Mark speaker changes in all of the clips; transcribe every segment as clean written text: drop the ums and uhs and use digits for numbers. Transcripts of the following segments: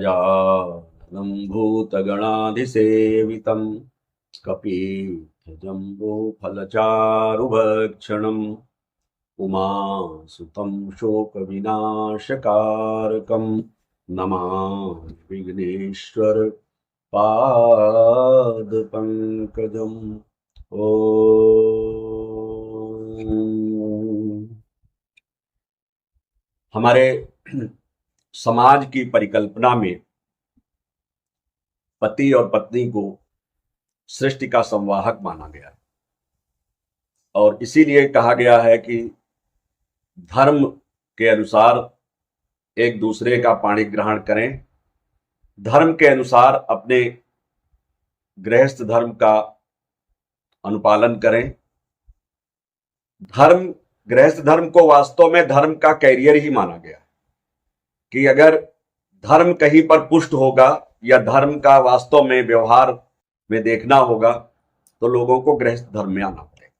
Speaker 1: गजाननं भूतगणाधिसेवितं कपीशजम्बूफलचारुभक्षणम् उमासुतं शोकविनाशकारकं नमामि विघ्नेश्वर पादपङ्कजम्। हमारे समाज की परिकल्पना में पति और पत्नी को सृष्टि का संवाहक माना गया है और इसीलिए कहा गया है कि धर्म के अनुसार एक दूसरे का पाणी ग्रहण करें, धर्म के अनुसार अपने गृहस्थ धर्म का अनुपालन करें। गृहस्थ धर्म को वास्तव में धर्म का कैरियर ही माना गया है कि अगर धर्म कहीं पर पुष्ट होगा या धर्म का वास्तव में व्यवहार में देखना होगा तो लोगों को गृहस्थ धर्म में आना पड़ेगा।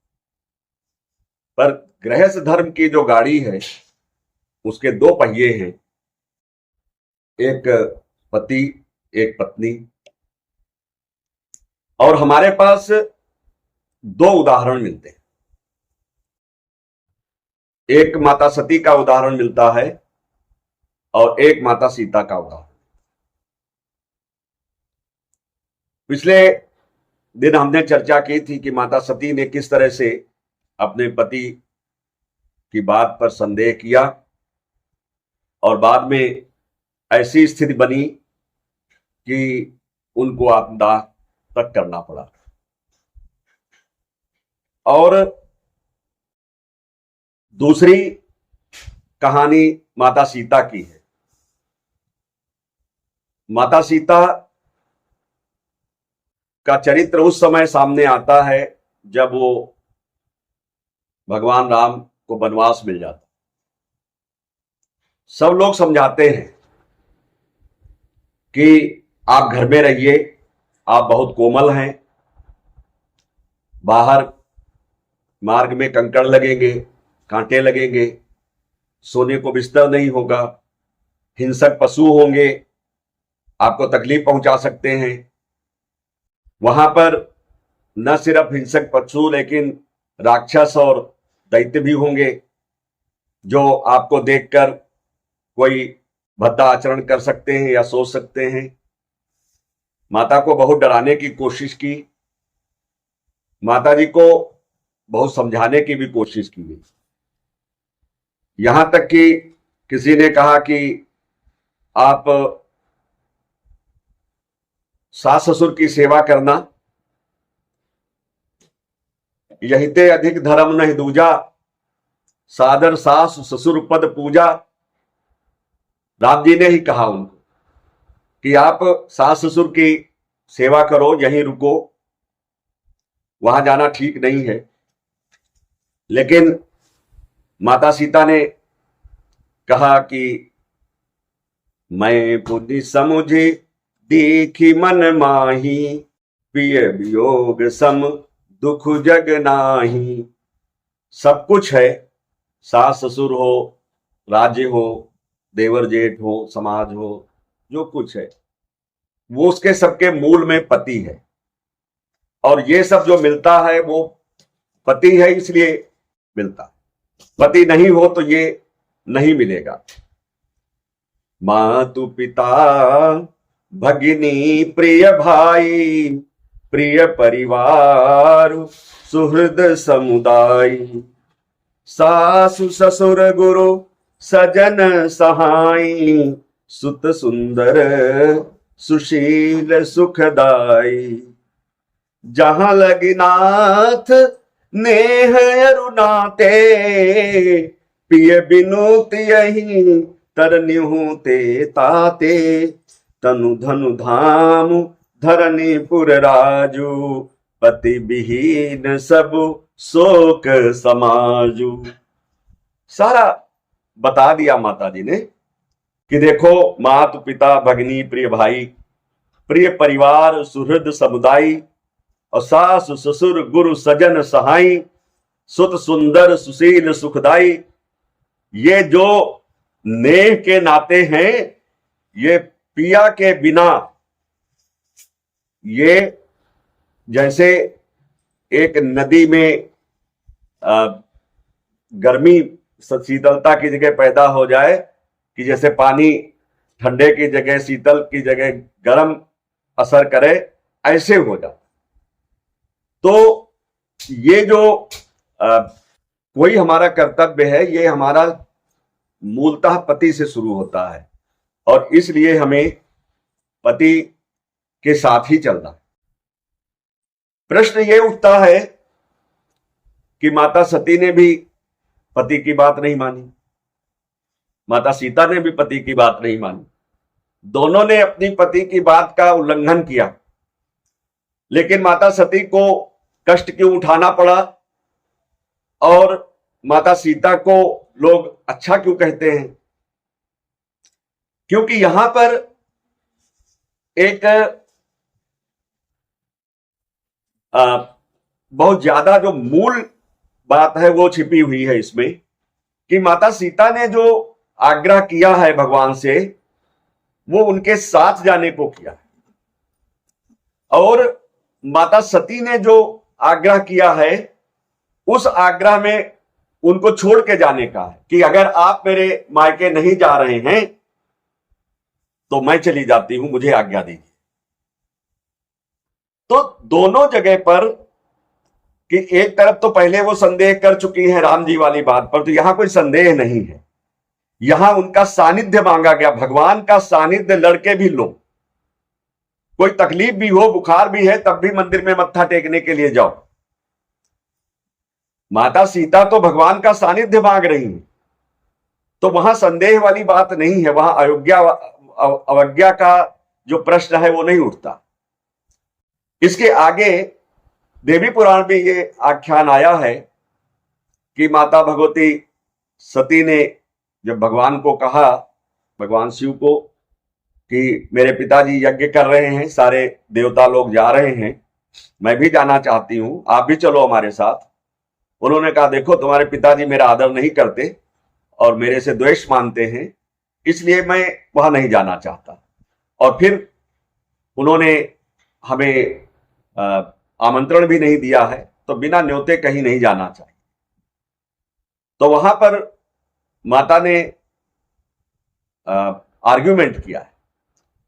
Speaker 1: पर गृहस्थ धर्म की जो गाड़ी है उसके दो पहिए हैं, एक पति एक पत्नी। और हमारे पास दो उदाहरण मिलते हैं, एक माता सती का उदाहरण मिलता है और एक माता सीता का उदाहरण। पिछले दिन हमने चर्चा की थी कि माता सती ने किस तरह से अपने पति की बात पर संदेह किया और बाद में ऐसी स्थिति बनी कि उनको आत्मदाह तक करना पड़ा। और दूसरी कहानी माता सीता की है। माता सीता का चरित्र उस समय सामने आता है जब वो भगवान राम को वनवास मिल जाता। सब लोग समझाते हैं कि आप घर में रहिए, आप बहुत कोमल हैं, बाहर मार्ग में कंकड़ लगेंगे, कांटे लगेंगे, सोने को बिस्तर नहीं होगा, हिंसक पशु होंगे, आपको तकलीफ पहुंचा सकते हैं। वहां पर न सिर्फ हिंसक पशु लेकिन राक्षस और दैत्य भी होंगे जो आपको देखकर कोई भद्दा आचरण कर सकते हैं या सोच सकते हैं। माता को बहुत डराने की कोशिश की, माता जी को बहुत समझाने की भी कोशिश की गई। यहां तक कि किसी ने कहा कि आप सास ससुर की सेवा करना, यहिते अधिक धर्म नहीं दूजा, सादर सास ससुर पद पूजा। राम जी ने ही कहा उनको कि आप सास ससुर की सेवा करो, यहीं रुको, वहां जाना ठीक नहीं है। लेकिन माता सीता ने कहा कि मैं बुद्धि समुझे देखी मन माही, प्रिय वियोग सम दुख जग नाही। सब कुछ है, सास ससुर हो, राज्य हो, देवर जेठ हो, समाज हो, जो कुछ है वो उसके सबके मूल में पति है। और ये सब जो मिलता है वो पति है इसलिए मिलता है, पति नहीं हो तो ये नहीं मिलेगा। मातु पिता भगिनी प्रिय भाई, प्रिय परिवार सुहृद समुदाय, सासु ससुर गुरु सजन सहाई, सुत सुंदर सुशील सुखदाई। जहां लगी नाथ नेह अरुणाते, पिय बिनुत यही तरन्यु ते ताते। तनु धनु धाम धरनी पुर राजू, पति विहीन सब शोक समाजू। सारा बता दिया माता जी ने कि देखो, माता पिता भगिनी प्रिय भाई, प्रिय परिवार सुहृद समुदाय, और सास ससुर गुरु सजन सहाई, सुत सुंदर सुशील सुखदाई। ये जो नेह के नाते हैं ये पिया के बिना ये जैसे एक नदी में गर्मी शीतलता की जगह पैदा हो जाए, कि जैसे पानी ठंडे की जगह शीतल की जगह गर्म असर करे, ऐसे हो जाता। तो ये जो कोई हमारा कर्तव्य है, ये हमारा मूलतः पति से शुरू होता है, और इसलिए हमें पति के साथ ही चलना है। प्रश्न ये उठता है कि माता सती ने भी पति की बात नहीं मानी, माता सीता ने भी पति की बात नहीं मानी। दोनों ने अपनी पति की बात का उल्लंघन किया, लेकिन माता सती को कष्ट क्यों उठाना पड़ा, और माता सीता को लोग अच्छा क्यों कहते हैं? क्योंकि यहां पर एक बहुत ज्यादा जो मूल बात है वो छिपी हुई है इसमें, कि माता सीता ने जो आग्रह किया है भगवान से, वो उनके साथ जाने को किया है, और माता सती ने जो आग्रह किया है, उस आग्रह में उनको छोड़ के जाने का है, कि अगर आप मेरे मायके नहीं जा रहे हैं तो मैं चली जाती हूं, मुझे आज्ञा दीजिए। तो दोनों जगह पर, कि एक तरफ तो पहले वो संदेह कर चुकी है राम जी वाली बात पर, तो यहां कोई संदेह नहीं है, यहां उनका सानिध्य मांगा गया, भगवान का सानिध्य लड़के भी लो, कोई तकलीफ भी हो, बुखार भी है, तब भी मंदिर में मत्था टेकने के लिए जाओ। माता सीता तो भगवान का सानिध्य मांग रही है, तो वहां संदेह वाली बात नहीं है, वहां अवज्ञा का जो प्रश्न है वो नहीं उठता। इसके आगे देवी पुराण में ये आख्यान आया है कि माता भगवती सती ने जब भगवान को कहा, भगवान शिव को, कि मेरे पिताजी यज्ञ कर रहे हैं, सारे देवता लोग जा रहे हैं, मैं भी जाना चाहती हूं, आप भी चलो हमारे साथ। उन्होंने कहा, देखो तुम्हारे पिताजी मेरा आदर नहीं करते और मेरे से द्वेष मानते हैं, इसलिए मैं वहां नहीं जाना चाहता। और फिर उन्होंने हमें आमंत्रण भी नहीं दिया है, तो बिना न्योते कहीं नहीं जाना चाहिए। तो वहां पर माता ने आर्ग्यूमेंट किया है,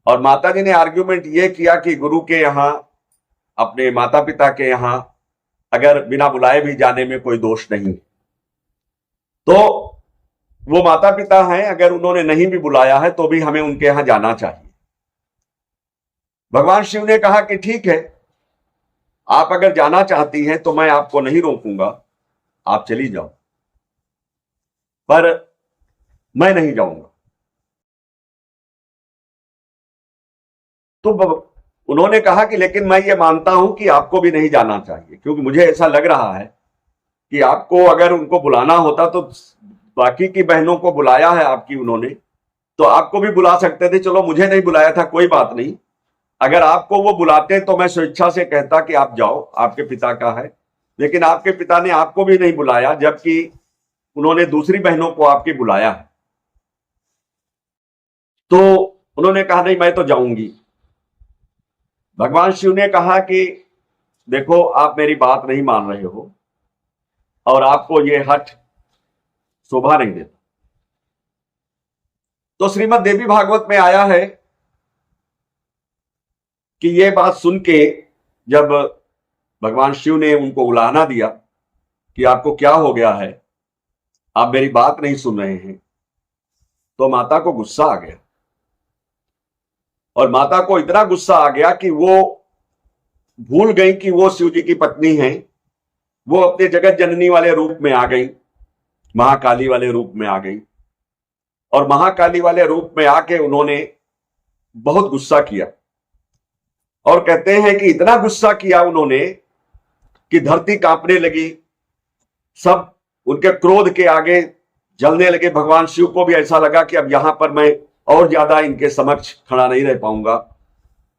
Speaker 1: और माता जी ने आर्ग्यूमेंट यह किया कि गुरु के यहां, अपने माता पिता के यहां अगर बिना बुलाए भी जाने में कोई दोष नहीं, तो वो माता पिता हैं, अगर उन्होंने नहीं भी बुलाया है तो भी हमें उनके यहां जाना चाहिए। भगवान शिव ने कहा कि ठीक है, आप अगर जाना चाहती हैं तो मैं आपको नहीं रोकूंगा, आप चली जाओ, पर मैं नहीं जाऊंगा। तो उन्होंने कहा कि लेकिन मैं ये मानता हूं कि आपको भी नहीं जाना चाहिए, क्योंकि मुझे ऐसा लग रहा है कि आपको अगर उनको बुलाना होता तो बाकी की बहनों को बुलाया है आपकी उन्होंने, तो आपको भी बुला सकते थे। चलो मुझे नहीं बुलाया था, कोई बात नहीं, अगर आपको वो बुलाते तो मैं स्वेच्छा से कहता कि आप जाओ, आपके पिता का है। लेकिन आपके पिता ने आपको भी नहीं बुलाया, जबकि उन्होंने दूसरी बहनों को आपके बुलाया है। तो उन्होंने कहा नहीं, मैं तो जाऊंगी। भगवान शिव ने कहा कि देखो, आप मेरी बात नहीं मान रहे हो और आपको ये हठ शोभा नहीं देता। तो श्रीमद् देवी भागवत में आया है कि ये बात सुन के जब भगवान शिव ने उनको उलाहना दिया कि आपको क्या हो गया है, आप मेरी बात नहीं सुन रहे हैं, तो माता को गुस्सा आ गया। और माता को इतना गुस्सा आ गया कि वो भूल गई कि वो शिव जी की पत्नी हैं। वो अपने जगत जननी वाले रूप में आ गई, महाकाली वाले रूप में आ गई, और महाकाली वाले रूप में आके उन्होंने बहुत गुस्सा किया। और कहते हैं कि इतना गुस्सा किया उन्होंने कि धरती कांपने लगी, सब उनके क्रोध के आगे जलने लगे। भगवान शिव को भी ऐसा लगा कि अब यहां पर मैं और ज्यादा इनके समक्ष खड़ा नहीं रह पाऊंगा।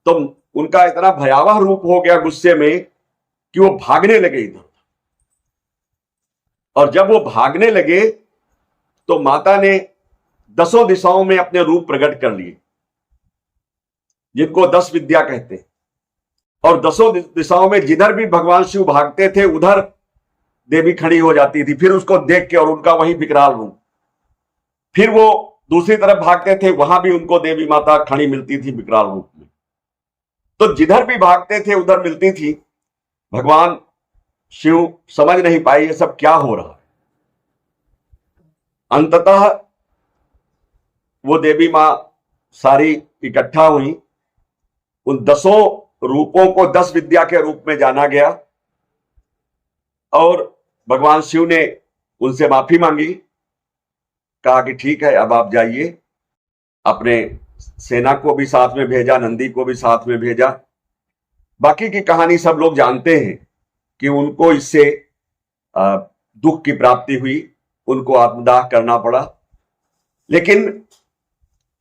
Speaker 1: तो उनका इतना भयावह रूप हो गया गुस्से में कि वो भागने लगे इधर। और जब वो भागने लगे तो माता ने 10 दिशाओं में अपने रूप प्रकट कर लिए। जिनको 10 विद्या कहते हैं, और 10 दिशाओं में जिधर भी भगवान शिव भागते थे उधर देवी खड़ी हो जाती थी। फिर उसको देख के, और उनका वही विकराल रूप, फिर वो दूसरी तरफ भागते थे, वहां भी उनको देवी माता खड़ी मिलती थी विकराल रूप में। तो जिधर भी भागते थे उधर मिलती थी। भगवान शिव समझ नहीं पाए ये सब क्या हो रहा है। अंततः वो देवी मां सारी इकट्ठा हुई। उन 10 रूपों को 10 विद्या के रूप में जाना गया, और भगवान शिव ने उनसे माफी मांगी। कहा कि ठीक है, अब आप जाइए। अपने सेना को भी साथ में भेजा, नंदी को भी साथ में भेजा। बाकी की कहानी सब लोग जानते हैं कि उनको इससे दुख की प्राप्ति हुई, उनको आत्मदाह करना पड़ा। लेकिन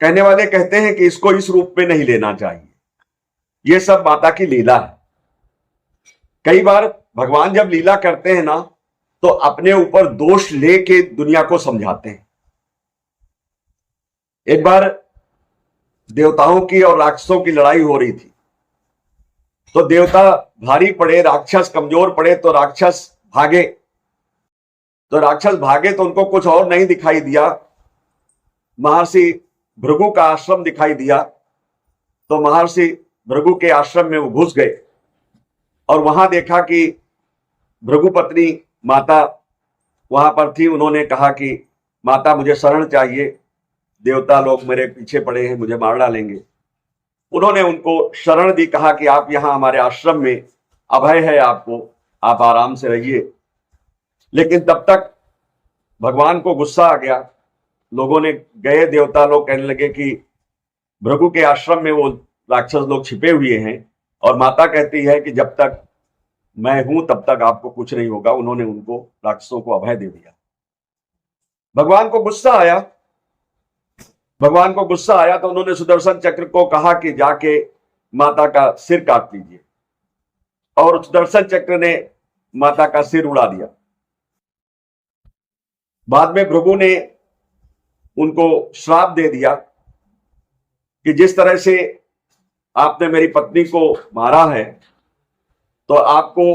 Speaker 1: कहने वाले कहते हैं कि इसको इस रूप में नहीं लेना चाहिए, यह सब माता की लीला है। कई बार भगवान जब लीला करते हैं ना, तो अपने ऊपर दोष लेके दुनिया को समझाते हैं। एक बार देवताओं की और राक्षसों की लड़ाई हो रही थी, तो देवता भारी पड़े, राक्षस कमजोर पड़े, तो राक्षस भागे। तो उनको कुछ और नहीं दिखाई दिया, महर्षि भृगु का आश्रम दिखाई दिया। तो महर्षि भृगु के आश्रम में वो घुस गए, और वहां देखा कि भृगु पत्नी माता वहां पर थी। उन्होंने कहा कि माता मुझे शरण चाहिए, देवता लोग मेरे पीछे पड़े हैं, मुझे मार डालेंगे। उन्होंने उनको शरण दी, कहा कि आप यहां हमारे आश्रम में, अभय है आपको, आप आराम से रहिए। लेकिन तब तक भगवान को गुस्सा आ गया। लोगों ने गए, देवता लोग कहने लगे कि भृगु के आश्रम में वो राक्षस लोग छिपे हुए हैं, और माता कहती है कि जब तक मैं हूं तब तक आपको कुछ नहीं होगा। उन्होंने उनको, राक्षसों को, अभय दे दिया। भगवान को गुस्सा आया तो उन्होंने सुदर्शन चक्र को कहा कि जाके माता का सिर काट लीजिए, और सुदर्शन चक्र ने माता का सिर उड़ा दिया। बाद में भृगु ने उनको श्राप दे दिया कि जिस तरह से आपने मेरी पत्नी को मारा है, तो आपको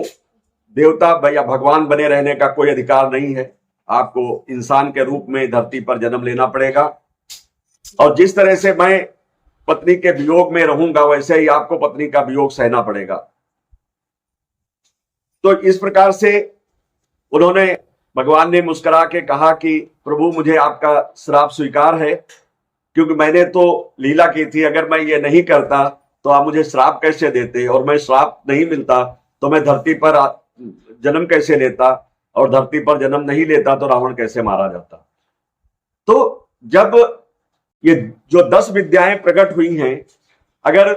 Speaker 1: देवता या भगवान बने रहने का कोई अधिकार नहीं है। आपको इंसान के रूप में धरती पर जन्म लेना पड़ेगा, और जिस तरह से मैं पत्नी के वियोग में रहूंगा, वैसे ही आपको पत्नी का वियोग सहना पड़ेगा। तो इस प्रकार से उन्होंने, भगवान ने मुस्कुरा के कहा कि प्रभु मुझे आपका श्राप स्वीकार है, क्योंकि मैंने तो लीला की थी। अगर मैं ये नहीं करता तो आप मुझे श्राप कैसे देते, और मैं श्राप नहीं मिलता तो मैं धरती पर जन्म कैसे लेता, और धरती पर जन्म नहीं लेता तो रावण कैसे मारा जाता। तो जब ये जो 10 विद्याएं प्रकट हुई हैं, अगर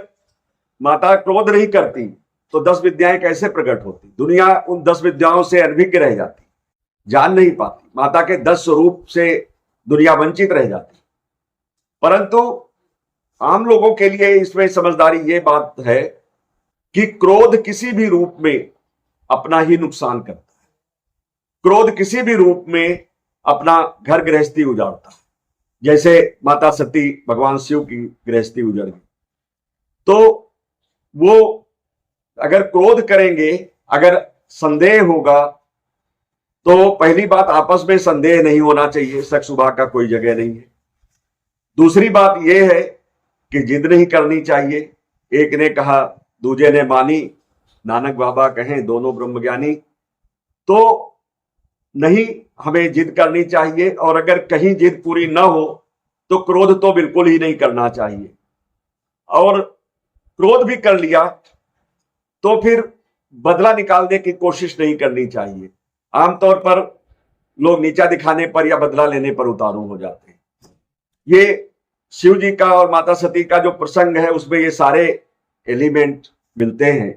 Speaker 1: माता क्रोध नहीं करती तो 10 विद्याएं कैसे प्रकट होती? दुनिया उन 10 विद्याओं से अनभिज्ञ रह जाती, जान नहीं पाती। माता के 10 स्वरूप से दुनिया वंचित रह जाती। परंतु आम लोगों के लिए इसमें समझदारी ये बात है कि क्रोध किसी भी रूप में अपना ही नुकसान करता है। क्रोध किसी भी रूप में अपना घर गृहस्थी उजाड़ता है। जैसे माता सती भगवान शिव की गृहस्थी उजड़ गई, तो वो अगर क्रोध करेंगे, अगर संदेह होगा, तो पहली बात आपस में संदेह नहीं होना चाहिए, शक शुबा का कोई जगह नहीं है। दूसरी बात यह है कि जिद नहीं करनी चाहिए। एक ने कहा दूजे ने मानी, नानक बाबा कहें दोनों ब्रह्मज्ञानी। तो नहीं हमें जिद करनी चाहिए, और अगर कहीं जिद पूरी ना हो तो क्रोध तो बिल्कुल ही नहीं करना चाहिए। और क्रोध भी कर लिया तो फिर बदला निकालने की कोशिश नहीं करनी चाहिए। आमतौर पर लोग नीचा दिखाने पर या बदला लेने पर उतारू हो जाते हैं। ये शिव जी का और माता सती का जो प्रसंग है, उसमें ये सारे एलिमेंट मिलते हैं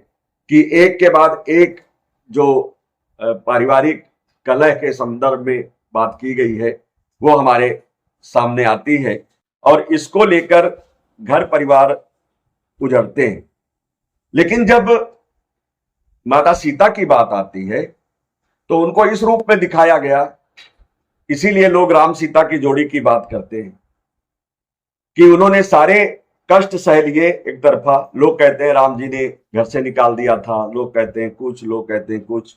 Speaker 1: कि एक के बाद एक जो पारिवारिक कलह के संदर्भ में बात की गई है, वो हमारे सामने आती है, और इसको लेकर घर परिवार उजड़ते हैं। लेकिन जब माता सीता की बात आती है तो उनको इस रूप में दिखाया गया, इसीलिए लोग राम सीता की जोड़ी की बात करते हैं कि उन्होंने सारे कष्ट सह लिए एक तरफा। लोग कहते हैं राम जी ने घर से निकाल दिया था, लोग कहते हैं कुछ, लोग कहते हैं कुछ,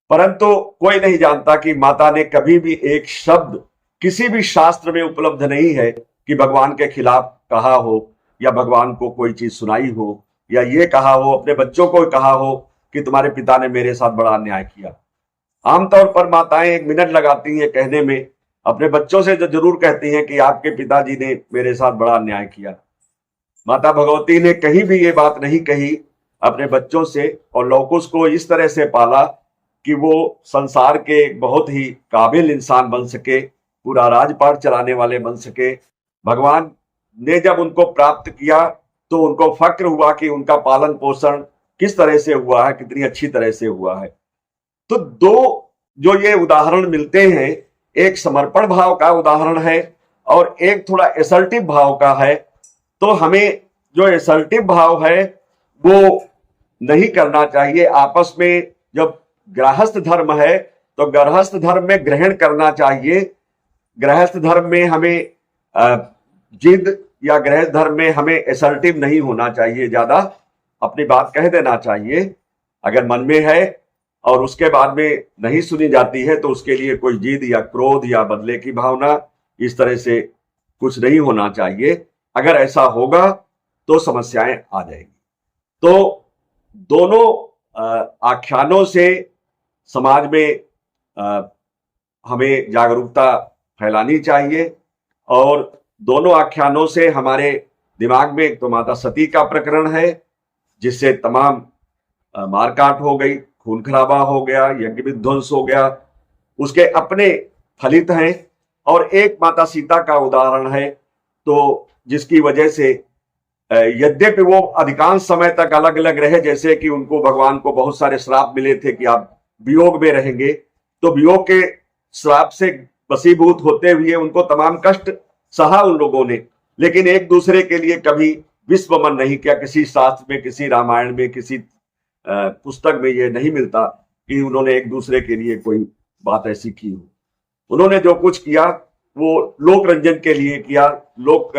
Speaker 1: परंतु कोई नहीं जानता कि माता ने कभी भी एक शब्द किसी भी शास्त्र में उपलब्ध नहीं है कि भगवान के खिलाफ कहा हो, या भगवान को कोई चीज सुनाई हो, या ये कहा हो, अपने बच्चों को कहा हो कि तुम्हारे पिता ने मेरे साथ बड़ा अन्याय किया। आमतौर पर माताएं 1 मिनट लगाती हैं कहने में, अपने बच्चों से जो जरूर कहती हैं कि आपके पिताजी ने मेरे साथ बड़ा अन्याय किया। माता भगवती ने कहीं भी ये बात नहीं कही अपने बच्चों से, और लौकुश को इस तरह से पाला कि वो संसार के बहुत ही काबिल इंसान बन सके, पूरा राजपाट चलाने वाले बन सके। भगवान ने जब उनको प्राप्त किया तो उनको फक्र हुआ कि उनका पालन पोषण किस तरह से हुआ है, कितनी अच्छी तरह से हुआ है। तो 2 जो ये उदाहरण मिलते हैं, एक समर्पण भाव का उदाहरण है और एक थोड़ा एसर्टिव भाव का है। तो हमें जो एसर्टिव भाव है वो नहीं करना चाहिए। आपस में जब गृहस्थ धर्म है तो गृहस्थ धर्म में ग्रहण करना चाहिए। गृहस्थ धर्म में हमें जिद, या गृहस्थ धर्म में हमें एसर्टिव नहीं होना चाहिए, ज्यादा अपनी बात कह देना चाहिए। अगर मन में है और उसके बाद में नहीं सुनी जाती है तो उसके लिए कोई जिद या क्रोध या बदले की भावना, इस तरह से कुछ नहीं होना चाहिए। अगर ऐसा होगा तो समस्याएं आ जाएंगी। तो दोनों आख्यानों से समाज में हमें जागरूकता फैलानी चाहिए, और दोनों आख्यानों से हमारे दिमाग में एक तो माता सती का प्रकरण है जिससे तमाम मारकाट हो गई, खून खराबा हो गया, यज्ञ विध्वंस हो गया, उसके अपने फलित हैं। और एक माता सीता का उदाहरण है तो जिसकी वजह से यद्यपि वो अधिकांश समय तक अलग अलग रहे, जैसे कि उनको भगवान को बहुत सारे श्राप मिले थे कि आप वियोग में रहेंगे, तो वियोग के श्राप से वशीभूत होते हुए उनको तमाम कष्ट सहा उन लोगों ने, लेकिन एक दूसरे के लिए कभी विश्वमन नहीं किया। किसी शास्त्र में, किसी रामायण में, किसी पुस्तक में ये नहीं मिलता कि उन्होंने एक दूसरे के लिए कोई बात ऐसी की हो। उन्होंने जो कुछ किया वो लोक रंजन के लिए किया, लोक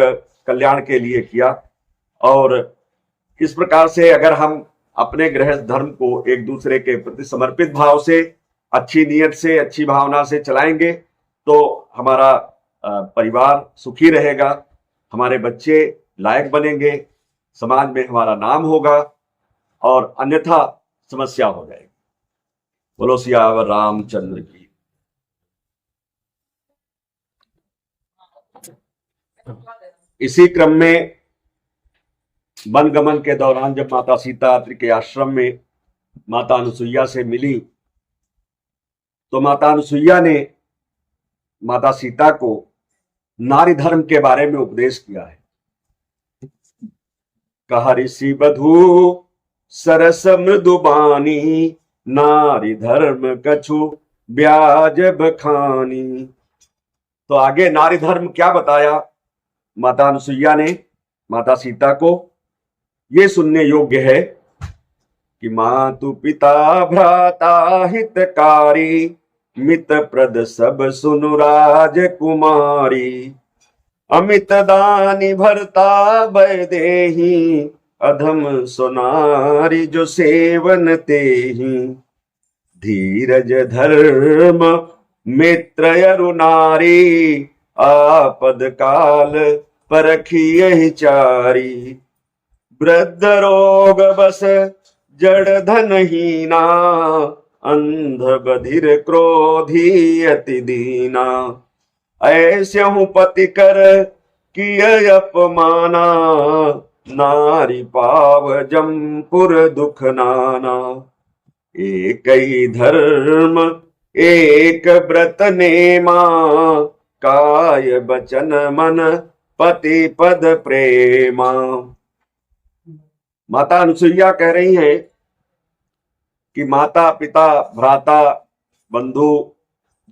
Speaker 1: कल्याण के लिए किया। और इस प्रकार से अगर हम अपने गृहस्थ धर्म को एक दूसरे के प्रति समर्पित भाव से, अच्छी नीयत से, अच्छी भावना से चलाएंगे तो हमारा परिवार सुखी रहेगा, हमारे बच्चे लायक बनेंगे, समाज में हमारा नाम होगा, और अन्यथा समस्या हो जाएगी। बोलो सियावर रामचंद्र की। इसी क्रम में वनगमन के दौरान जब माता सीता अत्रि के आश्रम में माता अनुसुईया से मिली तो माता अनुसुईया ने माता सीता को नारी धर्म के बारे में उपदेश किया है। कहा ऋषि बधू सरस मृदुबानी, नारी धर्म कछु ब्याज बखानी। तो आगे नारी धर्म क्या बताया माता अनुसुईया ने माता सीता को, ये सुनने योग्य है कि मातु पिता भ्राता हितकारी, मित प्रद सब सुनु राजकुमारी। अमित दानी भरता वैदेही, अधम सुनारी जो सेवन तेहि। धीरज धर्म मित्र अरु नारी, आपद काल परखियहि चारी। वृद्ध रोग बस जड़ धनहीना, अंध बधिर क्रोधी अति दीना। ऐसे हूँ पति कर किय अपमाना, नारी पाव जमपुर दुख नाना। एक ही धर्म एक व्रत नेमा, काय बचन मन पति पद प्रेमा। माता अनुसुईया कह रही हैं कि माता पिता भ्राता बंधु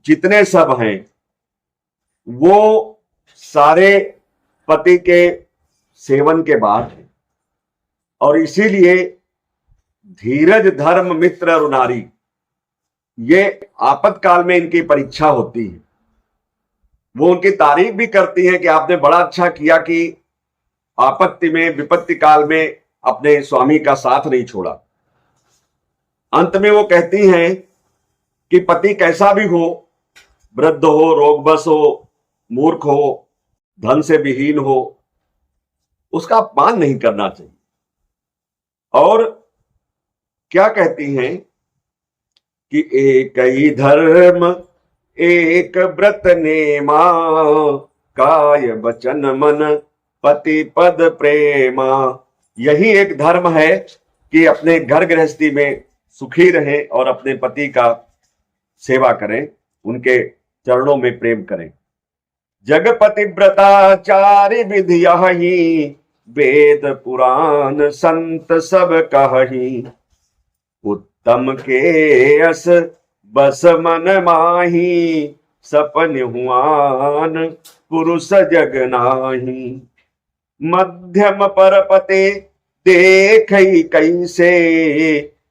Speaker 1: जितने सब हैं वो सारे पति के सेवन के बाद हैं, और इसीलिए धीरज धर्म मित्र और नारी ये आपातकाल में इनकी परीक्षा होती है। वो उनकी तारीफ भी करती हैं कि आपने बड़ा अच्छा किया कि आपत्ति में, विपत्ति काल में अपने स्वामी का साथ नहीं छोड़ा। अंत में वो कहती हैं कि पति कैसा भी हो, वृद्ध हो, रोगबस हो, मूर्ख हो, धन से विहीन हो, उसका अपमान नहीं करना चाहिए। और क्या कहती हैं कि एक ही धर्म एक व्रत नेमा, काय वचन मन पति पद प्रेमा। यही एक धर्म है कि अपने घर गृहस्थी में सुखी रहें और अपने पति का सेवा करें, उनके चरणों में प्रेम करें। जगपति व्रताचार्य विधि यही, वेद पुराण संत सब कही। उत्तम के अस बस मन माही, सपन हुआन पुरुष जग नाही। मध्यम परपते देख कैसे,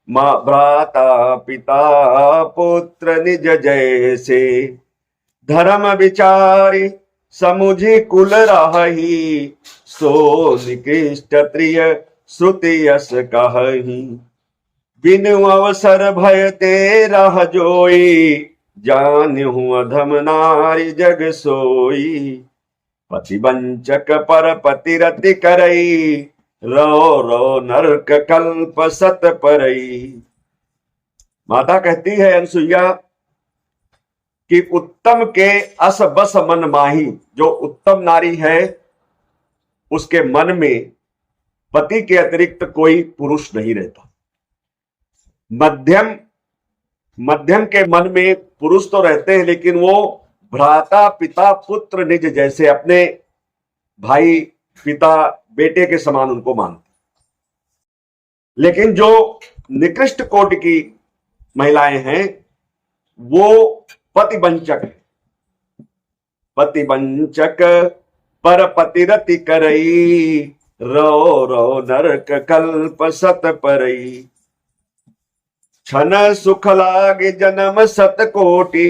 Speaker 1: माँ भ्राता पिता पुत्र निज जैसे। धर्म विचारी समुझी कुल राही, सो निकृष्ट त्रिय श्रुति यस कही। बिनु अवसर भय तेरा जोई, जानहु अधम नारी जग सोई। पति वंचक पर पति रति करई, रो रो नरक कल्प सत परई। माता कहती है अनसुईया कि उत्तम के अस बस मन माही। जो उत्तम नारी है उसके मन में पति के अतिरिक्त कोई पुरुष नहीं रहता। मध्यम के मन में पुरुष तो रहते हैं, लेकिन वो भ्राता पिता पुत्र निज जैसे, अपने भाई पिता बेटे के समान उनको मानते। लेकिन जो निकृष्ट कोटि की महिलाएं हैं वो पतिवंचक है। पतिवंचक पर पतिरति करई, रो रो नरक कल्प सत परई। क्षण सुख लागे जन्म सत कोटि,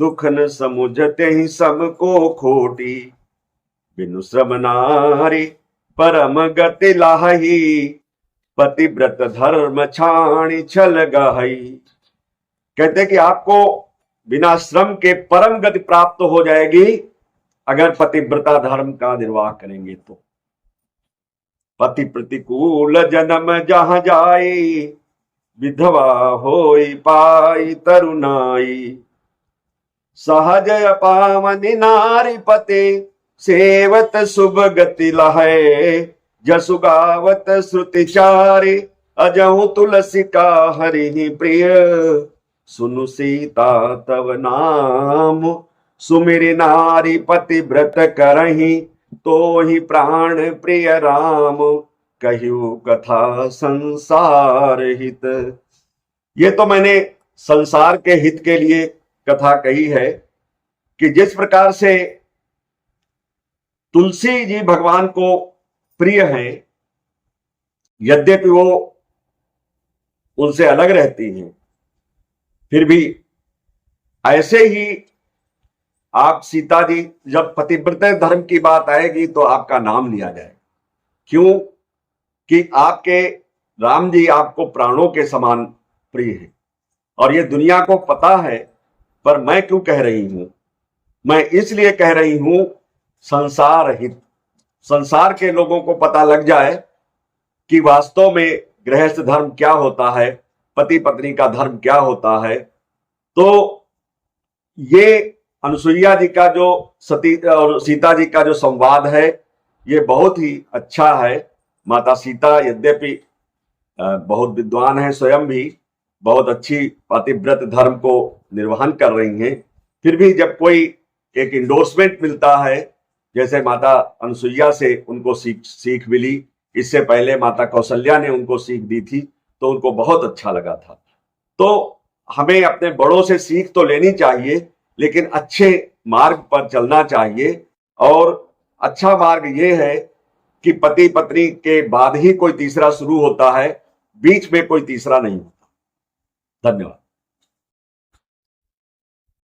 Speaker 1: दुख न समुझते ही सम को खोटी। बिनु श्रम नारी परम गति लाही, पतिव्रत धर्म छाणी छल गाही। कहते कि आपको बिना श्रम के परम गति प्राप्त हो जाएगी अगर पतिव्रता धर्म का निर्वाह करेंगे तो। पति प्रतिकूल जन्म जहां जाए, विधवा होई पाई तरुणाई। सहज पावनी नारी पते, सेवत शुभ गति लहै। जसु गावत श्रुति चारे, अजहु तुलसी का हरि प्रिय। सुनु सीता तव नाम, सुमिरि नारी पति व्रत करही। तो ही प्राण प्रिय राम, कहियो कथा संसार हित। ये तो मैंने संसार के हित के लिए कथा कही है कि जिस प्रकार से तुलसी जी भगवान को प्रिय हैं, यद्यपि वो उनसे अलग रहती हैं, फिर भी ऐसे ही आप सीता जी, जब पतिव्रत धर्म की बात आएगी तो आपका नाम लिया जाएगा। क्यों कि आपके राम जी आपको प्राणों के समान प्रिय हैं। और ये दुनिया को पता है, पर मैं क्यों कह रही हूं? मैं इसलिए कह रही हूं संसार हित, संसार के लोगों को पता लग जाए कि वास्तव में गृहस्थ धर्म क्या होता है, पति पत्नी का धर्म क्या होता है। तो ये अनुसुईया जी का जो सती और सीता जी का जो संवाद है, ये बहुत ही अच्छा है। माता सीता यद्यपि बहुत विद्वान है, स्वयं भी बहुत अच्छी पतिव्रत धर्म को निर्वहन कर रही हैं, फिर भी जब कोई एक इंडोर्समेंट मिलता है, जैसे माता अनुसुईया से उनको सीख मिली, इससे पहले माता कौशल्या ने उनको सीख दी थी, तो उनको बहुत अच्छा लगा था। तो हमें अपने बड़ों से सीख तो लेनी चाहिए, लेकिन अच्छे मार्ग पर चलना चाहिए। और अच्छा मार्ग ये है कि पति पत्नी के बाद ही कोई तीसरा शुरू होता है, बीच में कोई तीसरा नहीं होता। धन्यवाद।